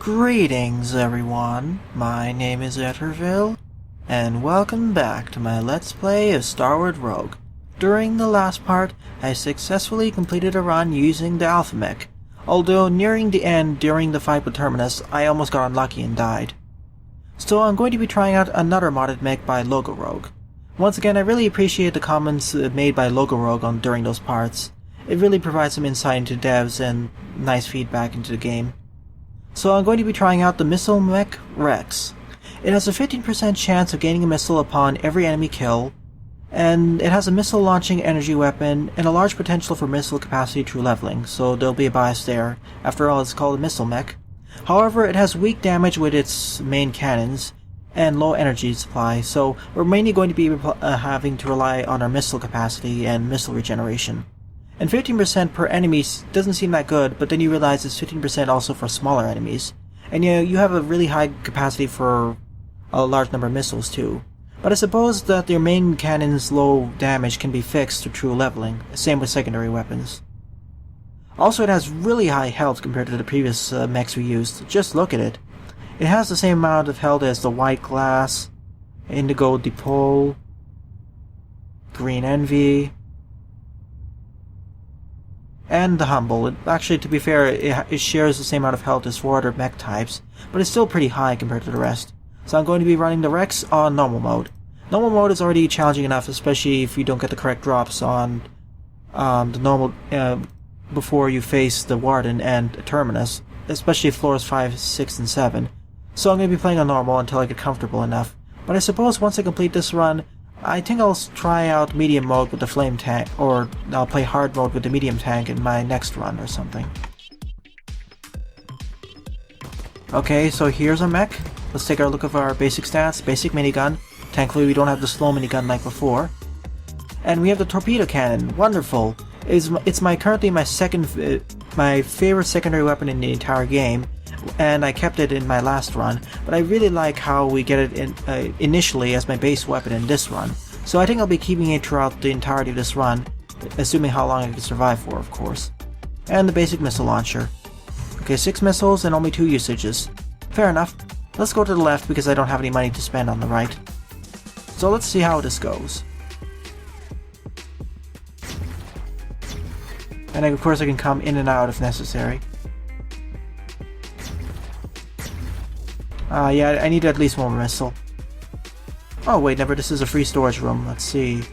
Greetings everyone, my name is Etterville, and welcome back to my Let's Play of Starward Rogue. During the last part, I successfully completed a run using the Arcen Mech, although nearing the end during the fight with Terminus, I almost got unlucky and died. So I'm going to be trying out another modded mech by Logo Rogue. Once again, I really appreciate the comments made by Logo Rogue during those parts. It really provides some insight into devs and nice feedback into the game. So I'm going to be trying out the missile mech Rex. It has a 15% chance of gaining a missile upon every enemy kill, and it has a missile launching energy weapon and a large potential for missile capacity through leveling, so there'll be a bias there. After all, it's called a missile mech. However, it has weak damage with its main cannons and low energy supply, so we're mainly going to be having to rely on our missile capacity and missile regeneration. And 15% per enemies doesn't seem that good, but then you realize it's 15% also for smaller enemies. And you have a really high capacity for a large number of missiles too. But I suppose that your main cannon's low damage can be fixed through true leveling, same with secondary weapons. Also, it has really high health compared to the previous mechs we used. Just look at it. It has the same amount of health as the White Glass, Indigo Dipole, Green Envy, and the Humble. Actually, to be fair, it shares the same amount of health as 4 other mech types, but it's still pretty high compared to the rest. So I'm going to be running the Rex on normal mode. Normal mode is already challenging enough, especially if you don't get the correct drops on the normal before you face the Warden and Terminus, especially floors 5, 6, and 7. So I'm going to be playing on normal until I get comfortable enough. But I suppose once I complete this run, I think I'll try out medium mode with the flame tank, or I'll play hard mode with the medium tank in my next run or something. Okay, so here's our mech. Let's take a look at our basic stats. Basic minigun. Thankfully we don't have the slow minigun like before. And we have the Torpedo Cannon. Wonderful. It's currently my favorite secondary weapon in the entire game, and I kept it in my last run, but I really like how we get it initially as my base weapon in this run, so I think I'll be keeping it throughout the entirety of this run, assuming how long I can survive for, of course. And the basic missile launcher. Okay, 6 missiles and only 2 usages. Fair enough. Let's go to the left because I don't have any money to spend on the right. So let's see how this goes. And of course I can come in and out if necessary. Yeah, I need at least one missile. Oh wait, never, this is a free storage room. Let's see.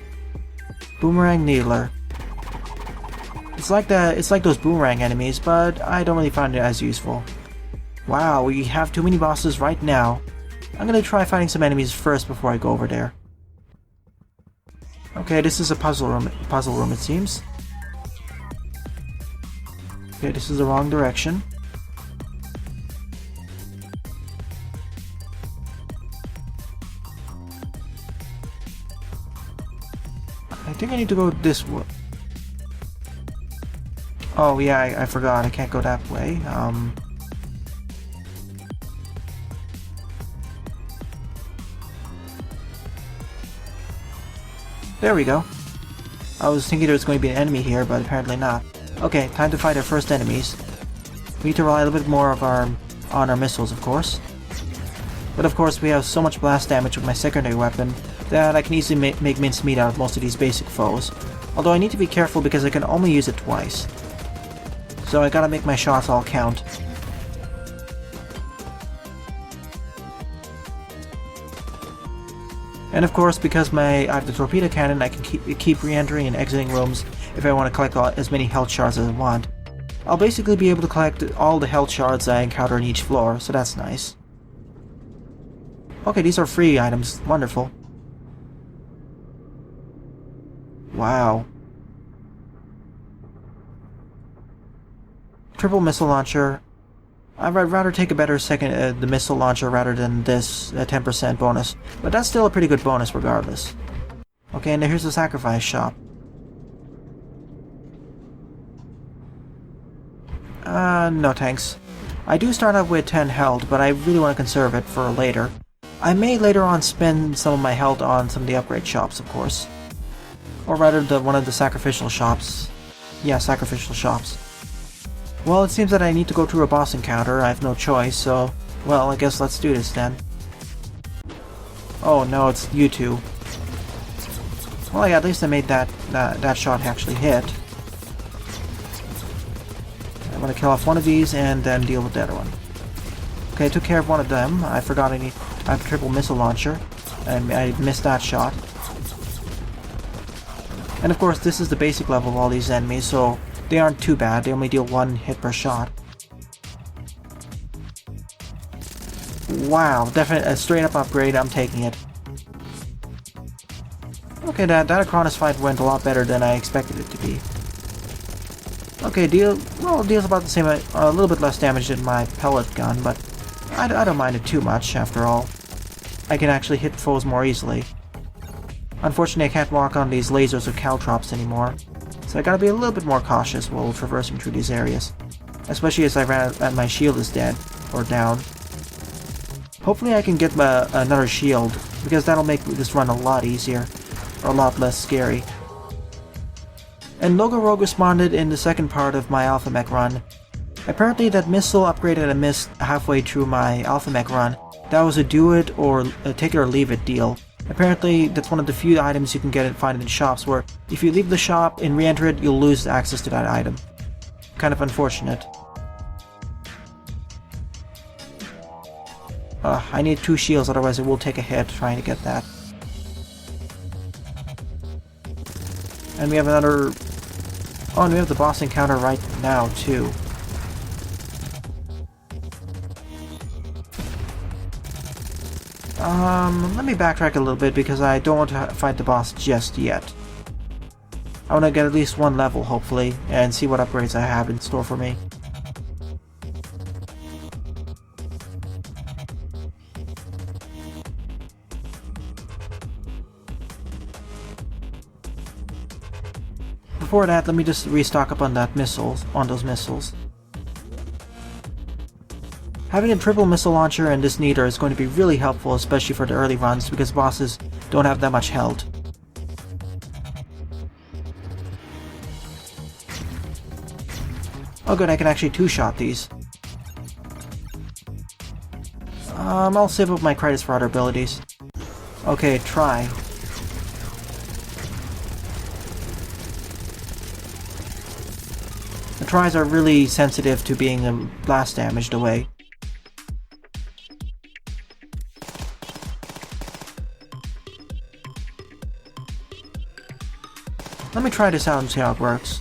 Boomerang Needler. It's like those boomerang enemies, but I don't really find it as useful. Wow, we have too many bosses right now. I'm gonna try fighting some enemies first before I go over there. Okay, this is a puzzle room it seems. Okay, this is the wrong direction. I think I need to go this way. Oh yeah, I forgot. I can't go that way. There we go. I was thinking there was going to be an enemy here, but apparently not. Okay, time to fight our first enemies. We need to rely a little bit more on our missiles, of course. But of course, we have so much blast damage with my secondary weapon that I can easily make mincemeat out of most of these basic foes. Although I need to be careful because I can only use it twice. So I gotta make my shots all count. And of course, because I have the Torpedo Cannon, I can keep re-entering and exiting rooms if I want to collect as many health shards as I want. I'll basically be able to collect all the health shards I encounter on each floor, so that's nice. Okay, these are free items. Wonderful. Wow. Triple missile launcher. I'd rather take a better the missile launcher rather than this 10% bonus, but that's still a pretty good bonus regardless. Okay, and here's the sacrifice shop. No thanks. I do start out with 10 health, but I really want to conserve it for later. I may later on spend some of my health on some of the upgrade shops, of course. Or rather, one of the sacrificial shops. Yeah, sacrificial shops. Well, it seems that I need to go through a boss encounter. I have no choice, so... Well, I guess let's do this then. Oh no, it's you two. Well, yeah, at least I made that shot actually hit. I'm gonna kill off one of these and then deal with the other one. Okay, I took care of one of them. I forgot I have a triple missile launcher, and I missed that shot. And of course, this is the basic level of all these enemies, so they aren't too bad. They only deal 1 hit per shot. Wow, definitely a straight up upgrade. I'm taking it. Okay, that Acronis fight went a lot better than I expected it to be. Okay, deals about the same, a little bit less damage than my pellet gun, but I don't mind it too much, after all. I can actually hit foes more easily. Unfortunately, I can't walk on these lasers or caltrops anymore, so I gotta be a little bit more cautious while traversing through these areas. Especially as I ran out and my shield is dead, or down. Hopefully I can get another shield, because that'll make this run a lot easier, or a lot less scary. And Logo Rogue responded in the second part of my Alpha Mech run. Apparently that missile upgrade that I missed halfway through my Alpha Mech run, that was a do it or take it or leave it deal. Apparently that's one of the few items you can find in shops where if you leave the shop and re-enter it, you'll lose access to that item. Kind of unfortunate. I need 2 shields, otherwise I will take a hit trying to get that. And we have another... Oh, and we have the boss encounter right now, too. Let me backtrack a little bit because I don't want to fight the boss just yet. I want to get at least 1 level, hopefully, and see what upgrades I have in store for me. Before that, let me just restock up on those missiles. Having a triple missile launcher and this needer is going to be really helpful, especially for the early runs, because bosses don't have that much health. Oh good, I can actually 2-shot these. I'll save up my credits for other abilities. Okay, try. The tries are really sensitive to being blast damaged away. Let me try this out and see how it works.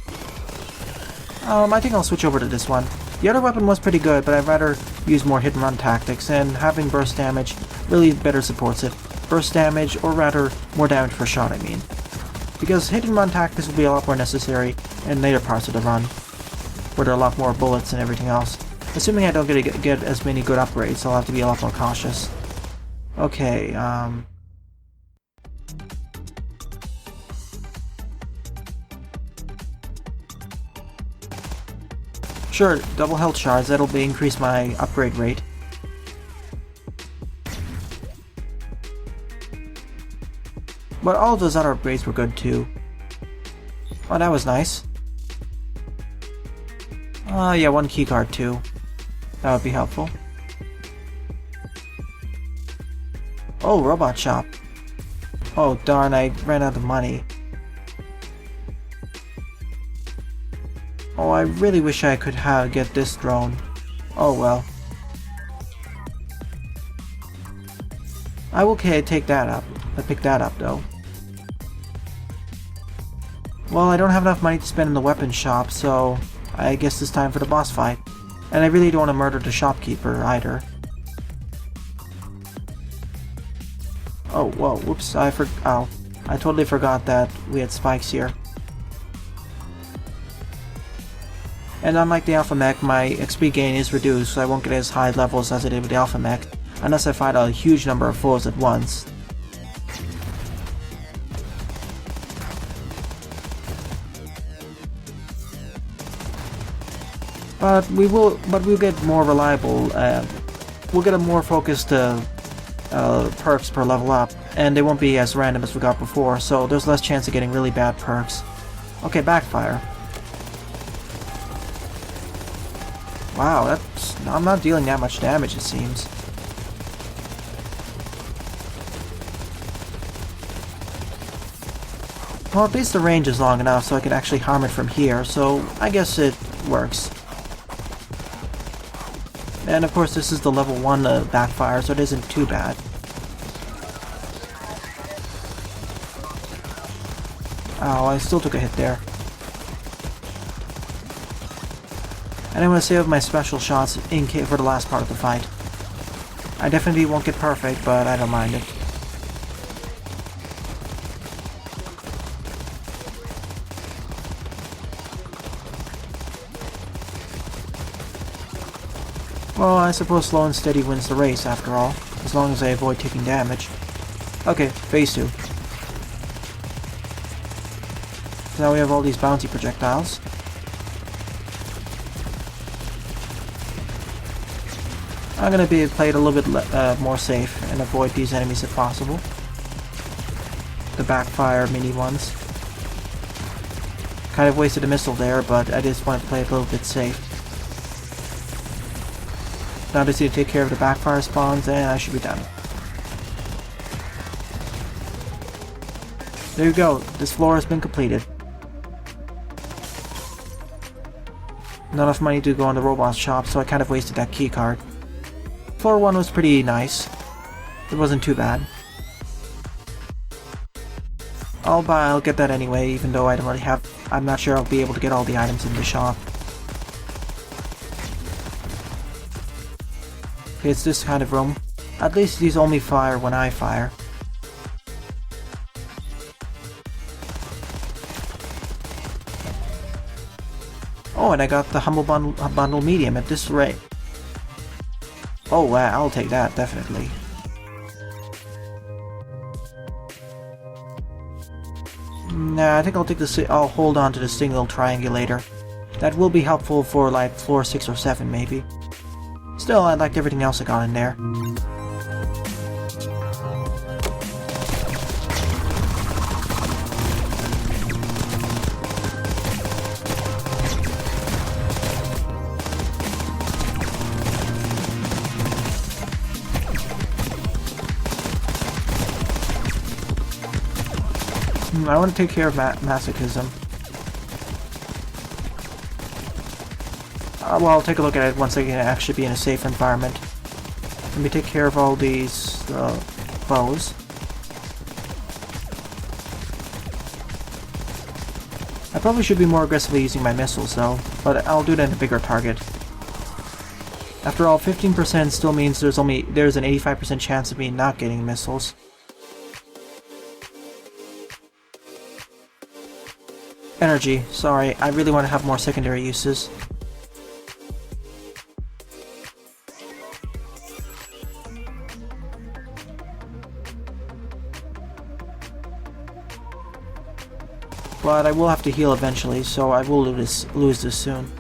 I think I'll switch over to this one. The other weapon was pretty good, but I'd rather use more hit and run tactics, and having burst damage really better supports it. Burst damage, or rather, more damage per shot, I mean. Because hit and run tactics will be a lot more necessary in later parts of the run, where there are a lot more bullets and everything else. Assuming I don't get as many good upgrades, I'll have to be a lot more cautious. Okay, Sure, double health shards, that'll increase my upgrade rate. But all of those other upgrades were good too. Oh, that was nice. Yeah, 1 keycard too. That would be helpful. Oh, robot shop. Oh darn, I ran out of money. Oh, I really wish I could get this drone. Oh well. I will take that up. I pick that up though. Well, I don't have enough money to spend in the weapon shop, so I guess it's time for the boss fight. And I really don't want to murder the shopkeeper either. Oh, whoa, whoops, I totally forgot that we had spikes here. And unlike the Alpha Mech, my XP gain is reduced, so I won't get as high levels as I did with the Alpha Mech, unless I fight a huge number of foes at once. But we'll get more reliable, we'll get a more focused perks per level up, and they won't be as random as we got before, so there's less chance of getting really bad perks. Okay, backfire. Wow, I'm not dealing that much damage, it seems. Well, at least the range is long enough so I can actually harm it from here, so I guess it works. And of course this is the level 1 backfire, so it isn't too bad. Oh, I still took a hit there. And I'm going to save my special shots for the last part of the fight. I definitely won't get perfect, but I don't mind it. Well, I suppose slow and steady wins the race after all, as long as I avoid taking damage. Okay, phase 2. So now we have all these bouncy projectiles. I'm gonna play it a little bit more safe and avoid these enemies if possible. The backfire mini ones. Kind of wasted a missile there, but I just want to play it a little bit safe. Now I just need to take care of the backfire spawns and I should be done. There you go, this floor has been completed. Not enough money to go on the robot shop, so I kind of wasted that key card. Floor 1 was pretty nice. It wasn't too bad. I'll get that anyway, even though I don't really have... I'm not sure I'll be able to get all the items in the shop. Okay, it's this kind of room. At least these only fire when I fire. Oh, and I got the Humble Bundle Medium at this rate. Oh, wow, I'll take that, definitely. Nah, I think I'll hold on to the single triangulator. That will be helpful for, like, floor 6 or 7, maybe. Still, I liked everything else I got in there. I want to take care of masochism. Well, I'll take a look at it once I can actually be in a safe environment. Let me take care of all these foes. I probably should be more aggressively using my missiles though, but I'll do that in a bigger target. After all, 15% still means there's an 85% chance of me not getting missiles. Energy, sorry, I really want to have more secondary uses. But I will have to heal eventually, so I will lose this soon.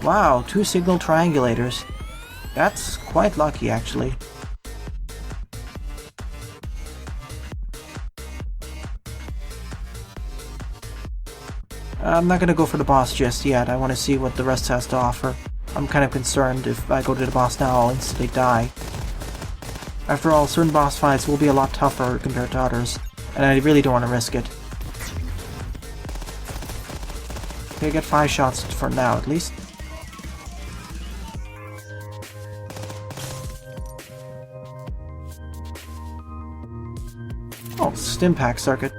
Wow, 2 signal triangulators. That's quite lucky, actually. I'm not gonna go for the boss just yet. I want to see what the rest has to offer. I'm kind of concerned if I go to the boss now, I'll instantly die. After all, certain boss fights will be a lot tougher compared to others, and I really don't want to risk it. Okay, I get 5 shots for now, at least. Oh, stim pack circuit.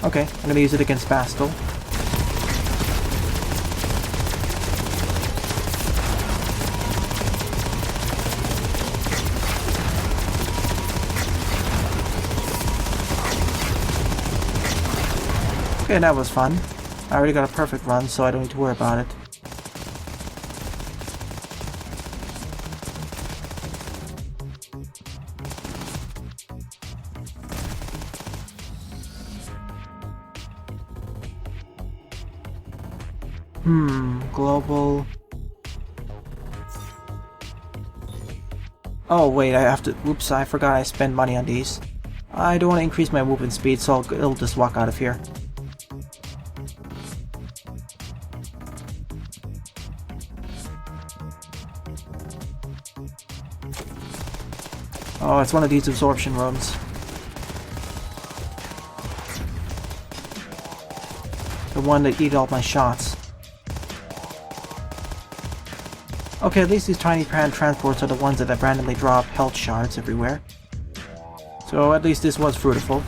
Okay, I'm gonna use it against Bastel. Okay, that was fun. I already got a perfect run, so I don't need to worry about it. Global... Oh wait, I have to... Oops, I forgot I spend money on these. I don't want to increase my movement speed, so I'll just walk out of here. Oh, it's one of these absorption rooms. The one that eat all my shots. Okay, at least these tiny transports are the ones that randomly drop health shards everywhere. So at least this was fruitful.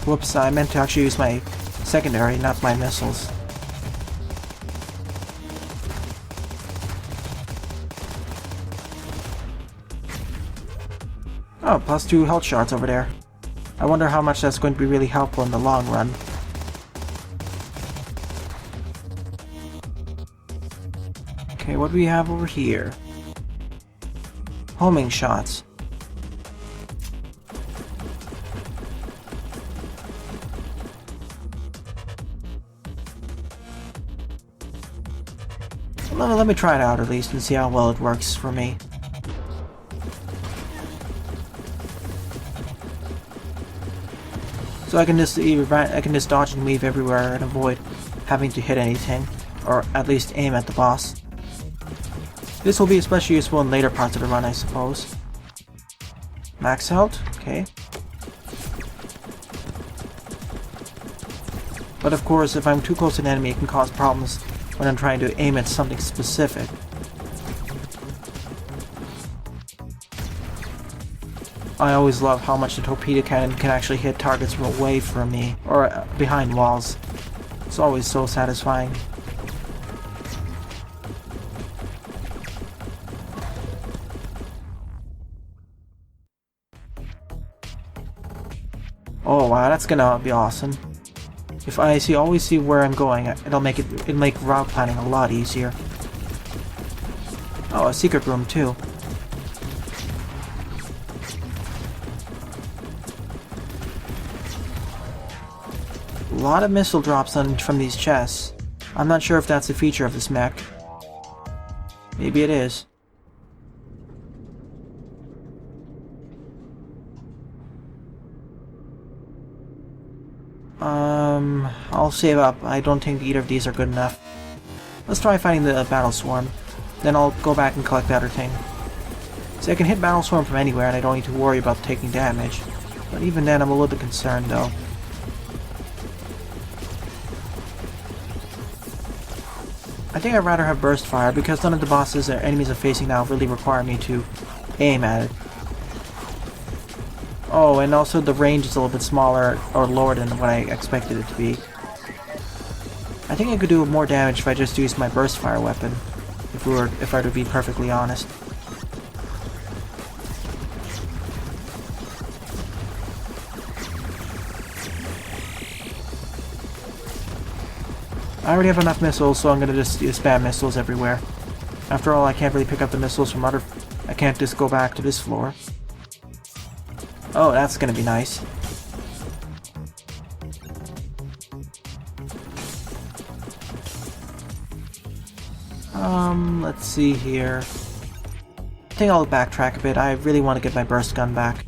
Whoops, I meant to actually use my secondary, not my missiles. Oh, +2 health shards over there. I wonder how much that's going to be really helpful in the long run. Okay, what do we have over here? Homing shots. Let me try it out at least and see how well it works for me. So I can just dodge and weave everywhere and avoid having to hit anything, or at least aim at the boss. This will be especially useful in later parts of the run, I suppose. Max health, okay. But of course, if I'm too close to an enemy, it can cause problems when I'm trying to aim at something specific. I always love how much the Torpedo Cannon can actually hit targets from away from me, or behind walls. It's always so satisfying. Oh wow, that's gonna be awesome. If I always see where I'm going, it'll make route planning a lot easier. Oh, a secret room too. A lot of missile drops from these chests. I'm not sure if that's a feature of this mech. Maybe it is. I'll save up. I don't think either of these are good enough. Let's try finding the Battle Swarm. Then I'll go back and collect the other thing. See, I can hit Battle Swarm from anywhere and I don't need to worry about taking damage. But even then, I'm a little bit concerned though. I think I'd rather have Burst Fire because none of the bosses or enemies I'm facing now really require me to aim at it. Oh, and also the range is a little bit smaller or lower than what I expected it to be. I think I could do more damage if I just used my Burst Fire weapon, if I were to be perfectly honest. I already have enough missiles, so I'm gonna just spam missiles everywhere. After all, I can't really pick up the missiles from I can't just go back to this floor. Oh, that's gonna be nice. Let's see here. I think I'll backtrack a bit. I really want to get my burst gun back.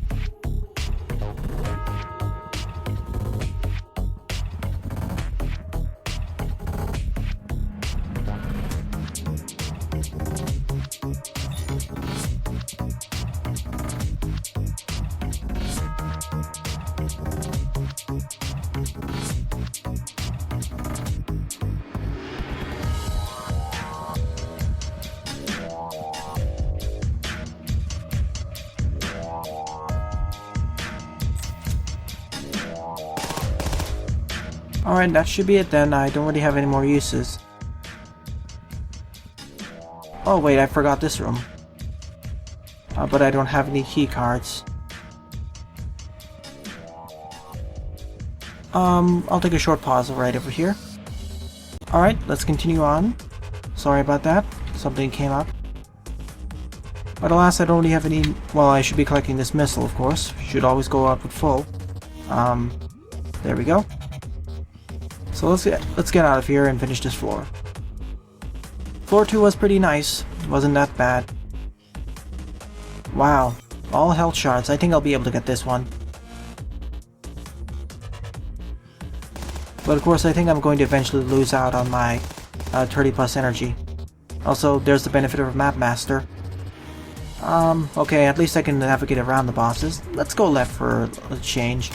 Alright, that should be it then. I don't really have any more uses. Oh wait, I forgot this room. But I don't have any key cards. I'll take a short pause right over here. Alright, let's continue on. Sorry about that. Something came up. But alas, I don't really have any... Well, I should be collecting this missile, of course. Should always go out with full. There we go. So let's get out of here and finish this floor. Floor 2 was pretty nice. Wasn't that bad. Wow. All health shards. I think I'll be able to get this one. But of course, I think I'm going to eventually lose out on my 30 plus energy. Also, there's the benefit of a map master. Okay, at least I can navigate around the bosses. Let's go left for a change.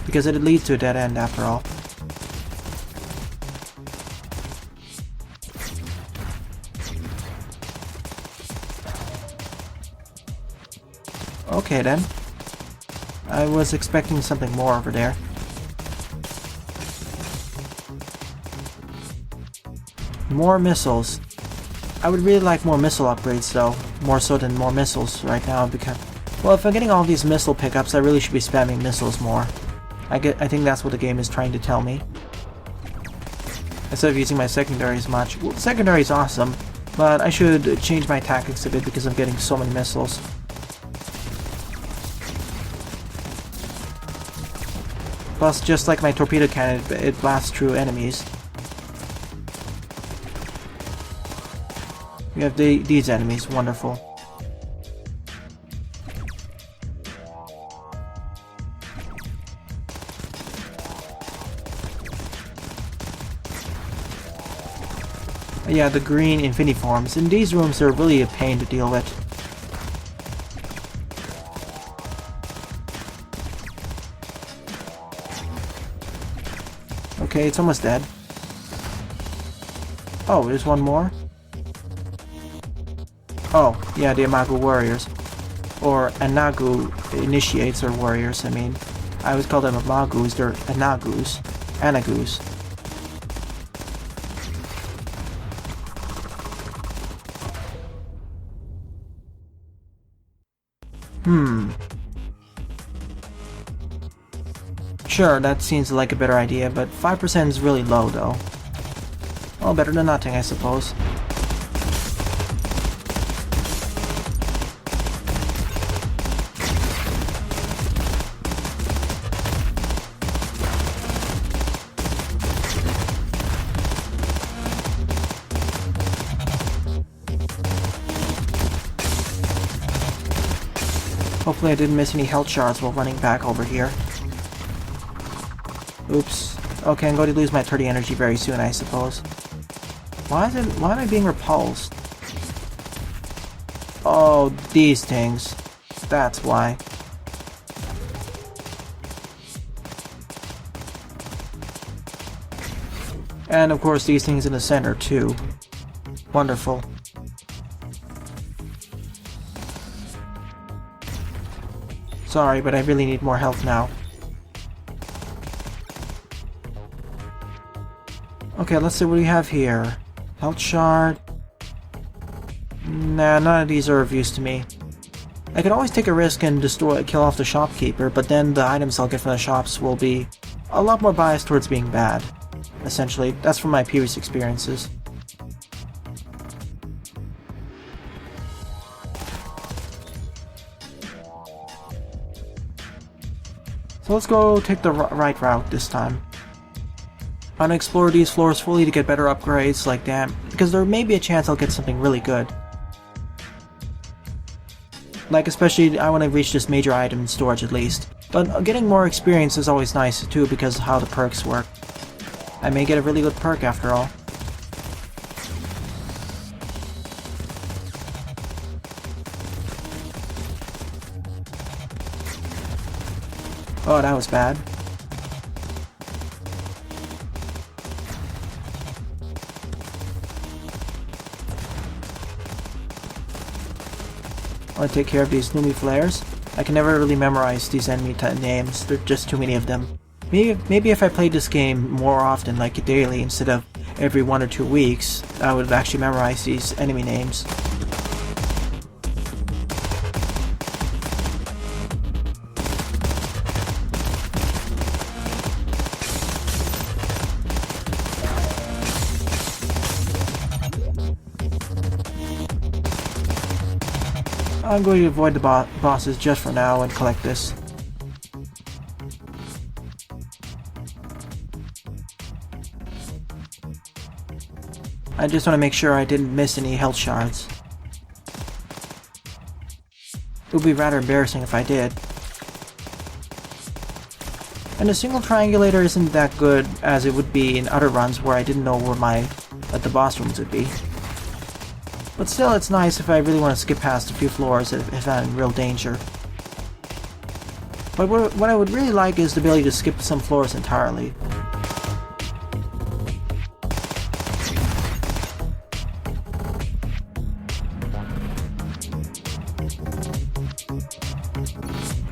Because it leads to a dead end after all. Okay then. I was expecting something more over there. More missiles. I would really like more missile upgrades though, more so than more missiles right now because... Well, if I'm getting all these missile pickups, I really should be spamming missiles more. I think that's what the game is trying to tell me. Instead of using my secondary as much. Well, secondary is awesome, but I should change my tactics a bit because I'm getting so many missiles. Plus, just like my Torpedo Cannon, it blasts through enemies. We have these enemies, wonderful. Yeah, the green infiniforms. In these rooms, they're really a pain to deal with. Okay, it's almost dead. Oh, there's one more? Oh, yeah, the Amagu warriors. Or Anagu initiates or warriors, I mean. I always call them Amagus, they're Anagus. Anagus. Sure, that seems like a better idea, but 5% is really low, though. Well, better than nothing, I suppose. Hopefully I didn't miss any health shards while running back over here. Oops. Okay, I'm going to lose my 30 energy very soon, I suppose. Why am I being repulsed? Oh, these things. That's why. And of course these things in the center too. Wonderful. Sorry, but I really need more health now. Okay, let's see what we have here. Health shard. Nah, none of these are of use to me. I could always take a risk and kill off the shopkeeper, but then the items I'll get from the shops will be a lot more biased towards being bad. Essentially, that's from my previous experiences. So let's go take the right route this time. I want to explore these floors fully to get better upgrades like that, because there may be a chance I'll get something really good. Like especially, I want to reach this major item in storage at least. But getting more experience is always nice too because of how the perks work. I may get a really good perk after all. Oh, that was bad. I want to take care of these Lumi flares. I can never really memorize these enemy names, there are just too many of them. Maybe if I played this game more often, like daily, instead of every 1 or 2 weeks, I would actually memorize these enemy names. I'm going to avoid the bosses just for now and collect this. I I just want to make sure I didn't miss any health shards. It would be rather embarrassing if I did. And the single triangulator isn't that good as it would be in other runs where I didn't know where the boss rooms would be. But still, it's nice if I really want to skip past a few floors if I'm in real danger. But what I would really like is the ability to skip some floors entirely.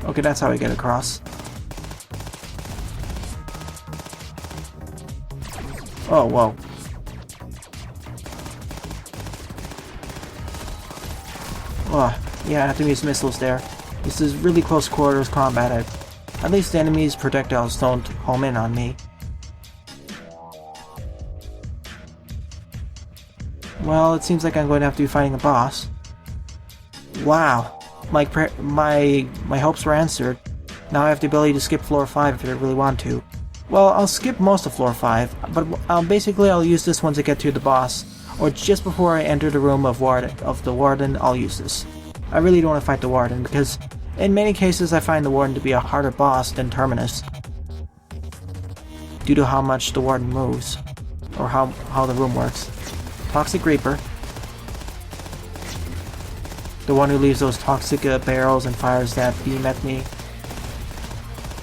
Okay, that's how I get across. Oh, whoa. Oh, yeah, I have to use missiles there. This is really close quarters combat. At least the enemy's projectiles don't home in on me. Well, it seems like I'm going to have to be fighting a boss. Wow. My hopes were answered. Now I have the ability to skip floor 5 if I really want to. Well, I'll skip most of floor 5, but basically I'll use this one to get to the boss, or just before I enter the room of the Warden, I'll use this. I really don't want to fight the Warden, because in many cases I find the Warden to be a harder boss than Terminus, due to how much the Warden moves, or how the room works. Toxic Reaper. The one who leaves those toxic barrels and fires that beam at me.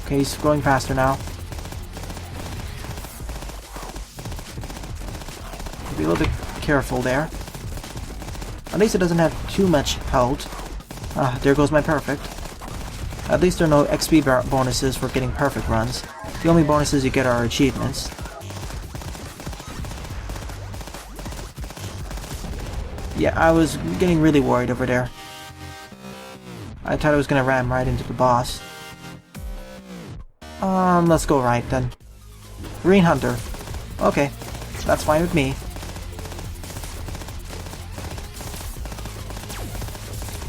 Okay, he's going faster now. Be a little bit careful there. At least it doesn't have too much health. Ah, there goes my perfect. At least there are no XP bonuses for getting perfect runs. The only bonuses you get are achievements. Yeah, I was getting really worried over there. I thought I was gonna ram right into the boss. Let's go right then. Green Hunter. Okay, that's fine with me.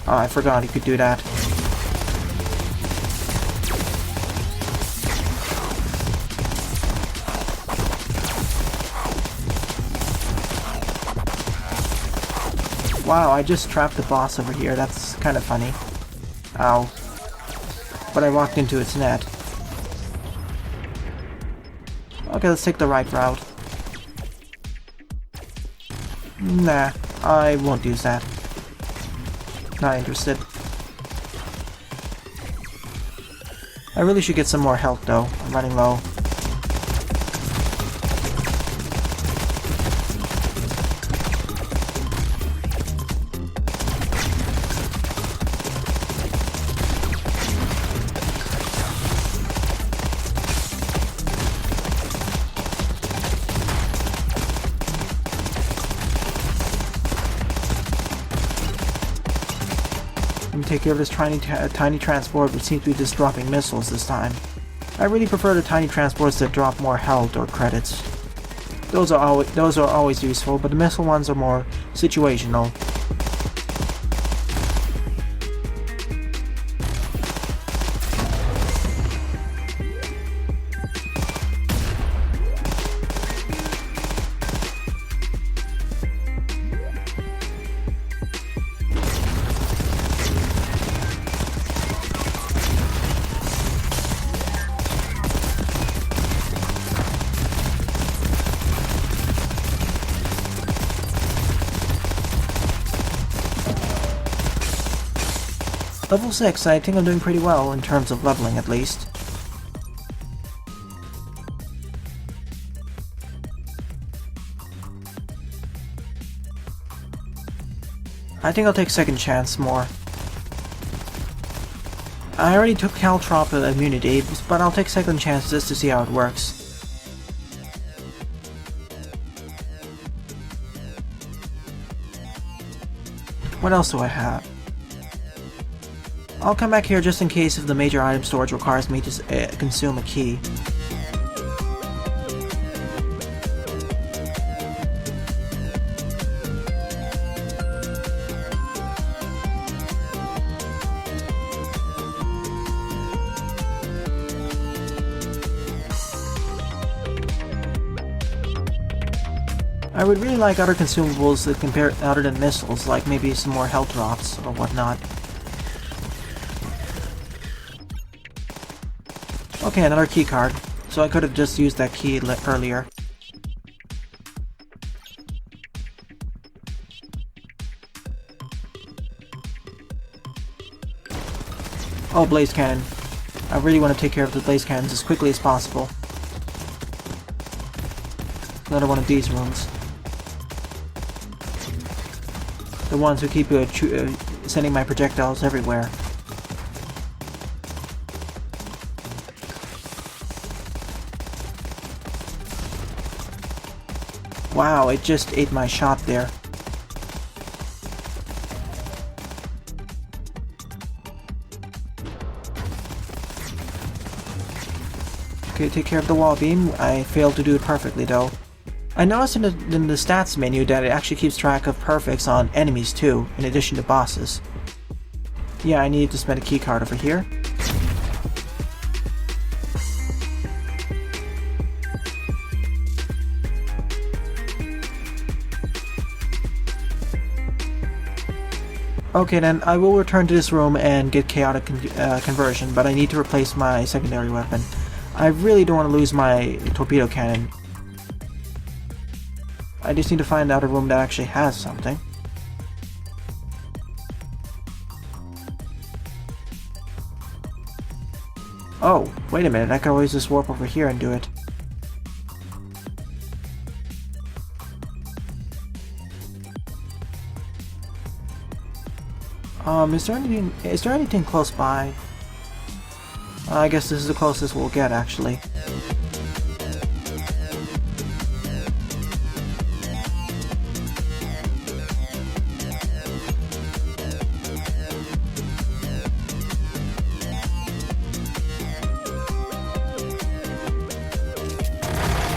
Oh, I forgot he could do that. Wow, I just trapped the boss over here. That's kind of funny. Ow. But I walked into its net. Okay, let's take the right route. Nah, I won't use that. Not interested. I really should get some more health though. I'm running low. Let me take care of this tiny transport, which seems to be just dropping missiles this time. I really prefer the tiny transports that drop more health or credits. Those are always useful, but the missile ones are more situational. Level 6, I think I'm doing pretty well in terms of leveling at least. I think I'll take second chance more. I already took Caltrop immunity, but I'll take second chance just to see how it works. What else do I have? I'll come back here just in case if the major item storage requires me to consume a key. I I would really like other consumables that compare other than missiles, like maybe some more health drops or whatnot. Okay, another key card. So I could have just used that key earlier. Oh, Blaze Cannon. I really want to take care of the Blaze Cannons as quickly as possible. Another one of these rooms. The ones who keep sending my projectiles everywhere. Wow, it just ate my shot there. Okay, take care of the wall beam. I failed to do it perfectly though. I noticed in the stats menu that it actually keeps track of perfects on enemies too, in addition to bosses. Yeah, I need to spend a keycard over here. Okay then, I will return to this room and get chaotic conversion, but I need to replace my secondary weapon. I really don't want to lose my torpedo cannon. I just need to find out a room that actually has something. Oh, wait a minute, I could always just warp over here and do it. Is there anything close by? I guess this is the closest we'll get, actually.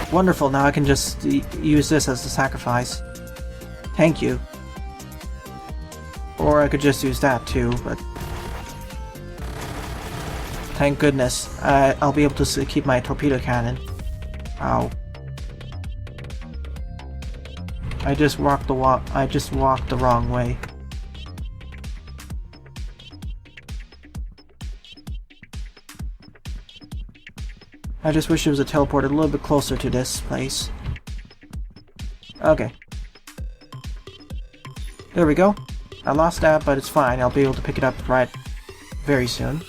Wonderful, now I can just use this as a sacrifice. Thank you. Or I could just use that too, but... Thank goodness. I'll be able to keep my torpedo cannon. Ow. I just walked the wrong way. I just wish there was a teleport a little bit closer to this place. Okay. There we go. I lost that, but it's fine. I'll be able to pick it up right very soon.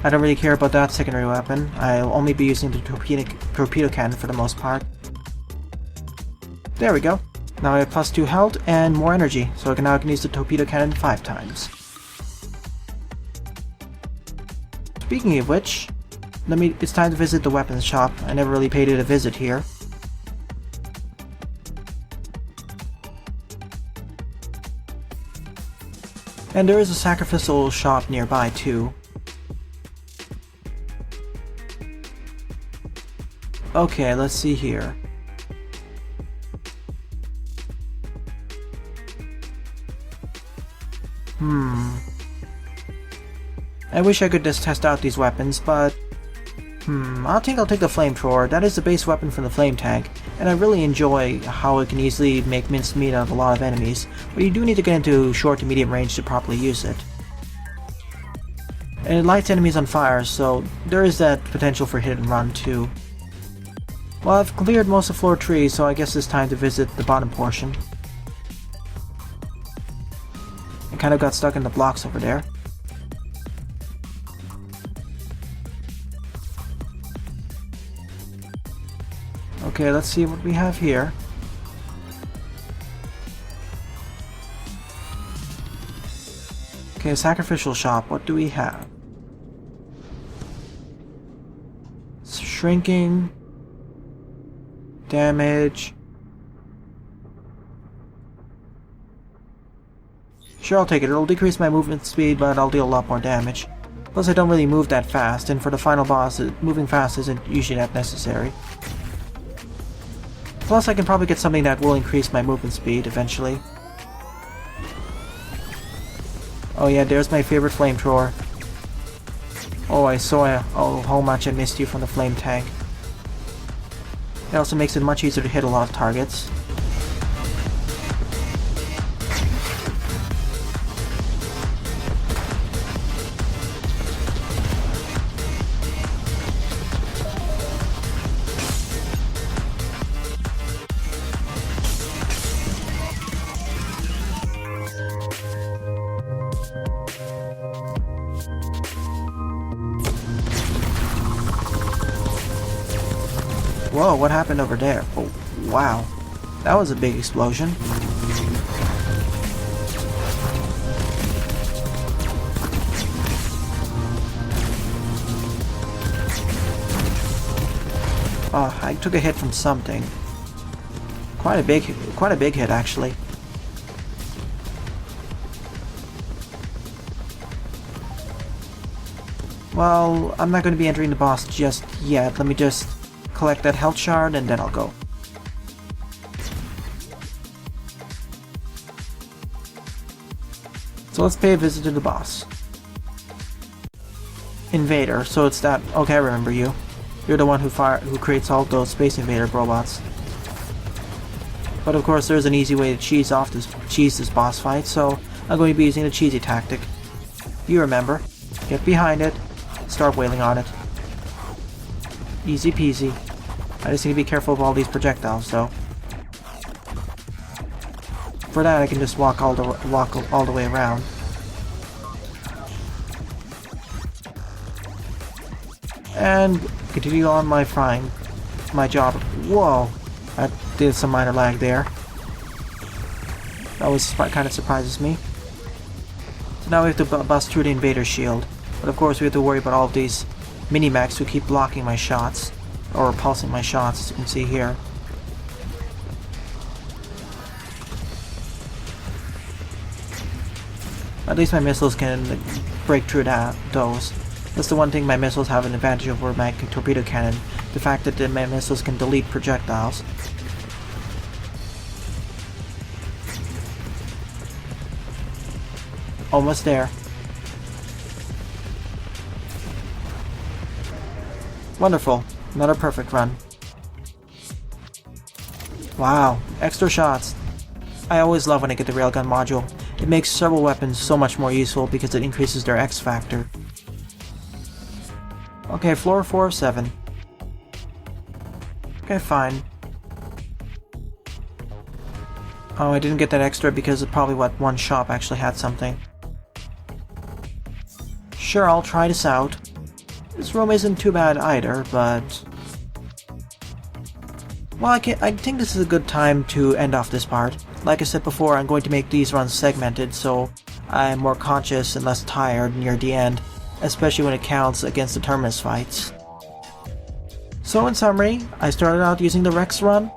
I don't really care about that secondary weapon. I'll only be using the torpedo cannon for the most part. There we go. Now I have +2 health and more energy, so I can use the torpedo cannon 5 times. Speaking of which, it's time to visit the weapons shop. I never really paid it a visit here. And there is a sacrificial shop nearby too. Okay, let's see here. I wish I could just test out these weapons, but... I think I'll take the flamethrower. That is the base weapon from the flame tank, and I really enjoy how it can easily make minced meat out of a lot of enemies, but you do need to get into short to medium range to properly use it. And it lights enemies on fire, so there is that potential for hit and run too. Well, I've cleared most of floor 3, so I guess it's time to visit the bottom portion. I kind of got stuck in the blocks over there. Okay, let's see what we have here. Okay, sacrificial shop, what do we have? Shrinking. Damage. Sure, I'll take it. It'll decrease my movement speed, but I'll deal a lot more damage. Plus, I don't really move that fast, and for the final boss, moving fast isn't usually that necessary. Plus, I can probably get something that will increase my movement speed eventually. Oh yeah, there's my favorite flamethrower. Oh, I saw how much I missed you from the flame tank. It also makes it much easier to hit a lot of targets. Whoa, what happened over there? Oh, wow. That was a big explosion. Oh, I took a hit from something. Quite a big hit actually. Well, I'm not going to be entering the boss just yet. Let me just collect that health shard and then I'll go. So let's pay a visit to the boss. Invader, so it's that. Okay, I remember you. You're the one who creates all those Space Invader robots. But of course there's an easy way to cheese this boss fight, so I'm going to be using the cheesy tactic. You remember. Get behind it, start wailing on it. Easy peasy. I just need to be careful of all these projectiles, though. For that, I can just walk all the way around. And continue on my job. Whoa! That did some minor lag there. That was kind of surprises me. So now we have to bust through the invader shield. But of course we have to worry about all of these mini-mechs who keep blocking my shots. Or repulsing my shots, as you can see here. At least my missiles can break through those. That's the one thing my missiles have an advantage over my Torpedo Cannon. The fact that my missiles can delete projectiles. Almost there. Wonderful. Another perfect run. Wow, extra shots. I always love when I get the railgun module. It makes several weapons so much more useful because it increases their X factor. Okay, floor 4 of 7. Okay, fine. Oh, I didn't get that extra because of probably what one shop actually had something. Sure, I'll try this out. This room isn't too bad either, but... Well, I think this is a good time to end off this part. Like I said before, I'm going to make these runs segmented, so I'm more conscious and less tired near the end, especially when it counts against the Terminus fights. So in summary, I started out using the Rex run,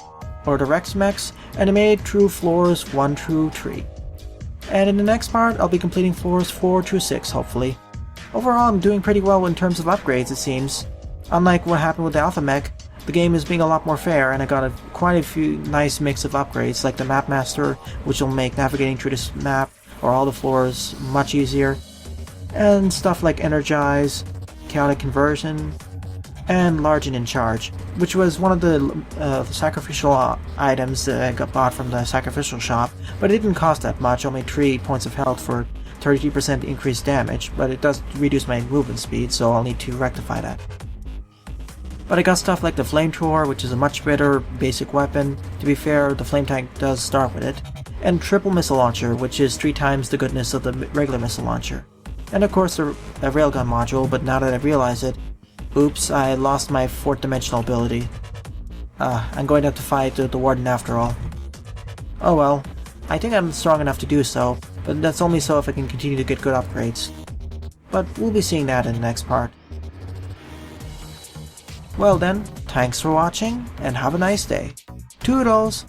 or the Rex Mechs, and I made it through floors 1 through 3. And in the next part, I'll be completing floors 4 through 6, hopefully. Overall, I'm doing pretty well in terms of upgrades, it seems. Unlike what happened with the Alpha Mech, the game is being a lot more fair, and I got quite a few nice mix of upgrades, like the Map Master, which will make navigating through this map, or all the floors, much easier. And stuff like Energize, Chaotic Conversion, and Large and in Charge, which was one of the sacrificial items that I got bought from the sacrificial shop, but it didn't cost that much, only 3 points of health for 33% increased damage, but it does reduce my movement speed, so I'll need to rectify that. But I got stuff like the Flamethrower, which is a much better basic weapon. To be fair, the Flame Tank does start with it. And Triple Missile Launcher, which is 3 times the goodness of the regular missile launcher. And of course a Railgun module, but now that I realize it, oops, I lost my 4th dimensional ability. I'm going to have to fight the Warden after all. Oh well, I think I'm strong enough to do so, but that's only so if I can continue to get good upgrades. But we'll be seeing that in the next part. Well then, thanks for watching, and have a nice day. Toodles!